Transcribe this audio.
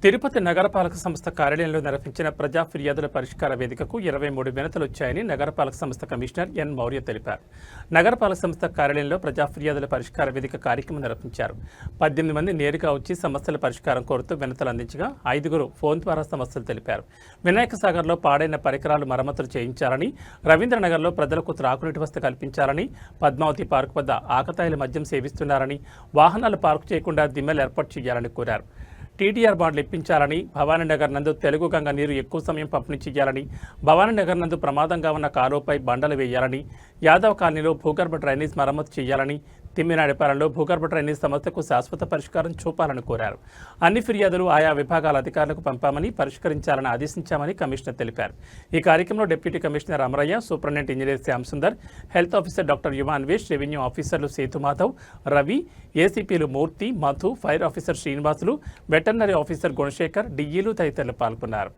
తిరుపతి నగరపాలక సంస్థ కార్యాలయంలో నిర్వహించిన ప్రజా ఫిర్యాదుల పరిష్కార వేదికకు 23 వినతులు వచ్చాయని నగరపాలక సంస్థ కమిషనర్ ఎన్ మౌర్య తెలిపారు. నగరపాలక సంస్థ కార్యాలయంలో ప్రజా ఫిర్యాదుల పరిష్కార వేదిక కార్యక్రమం నిర్వహించారు. 18 మంది నేరుగా వచ్చి సమస్యల పరిష్కారం కోరుతూ వినతులు అందించగా 5గురు ఫోన్ ద్వారా సమస్యలు తెలిపారు. వినాయక సాగర్లో పాడైన పరికరాలు మరమ్మతులు చేయించాలని, రవీంద్రనగర్లో ప్రజలకు త్రాగునీటి వసతి కల్పించాలని, పద్మావతి పార్క్ వద్ద ఆకతాయిల మద్యం సేవిస్తున్నారని, వాహనాలు పార్కు చేయకుండా దిమ్మెలు ఏర్పాటు చేయాలని కోరారు. టీడీఆర్ బాండ్లు ఇప్పించాలని, భవానీనగర్ నందు తెలుగు గంగ నీరు ఎక్కువ సమయం పంపిణీ చేయాలని, భవానీనగర్ నందు ప్రమాదంగా ఉన్న కాలువపై బండలు వేయాలని, యాదవ్ కాలనీలో భూగర్భ డ్రైనేజ్ మరమ్మతు చేయాలని, తిమ్మినాడిపాలెంలో భూగర్భ డ్రైనేజ్ సమస్యకు శాశ్వత పరిష్కారం చూపాలని కోరారు. అన్ని ఫిర్యాదులు ఆయా విభాగాల అధికారులకు పంపామని, పరిష్కరించాలని ఆదేశించామని కమిషనర్ తెలిపారు. ఈ కార్యక్రమంలో deputy commissioner Amaraiah, superintendent engineer Shyam Sundar, health officer doctor Yuvanvesh, revenue ఆఫీసర్లు సేతుమాధవ్, రవి, ఏసీపీలు Murthy, Madhu, fire officer Srinivasulu, veterinary officer Gunasekhar, డిఈలు తదితరులు పాల్గొన్నారు.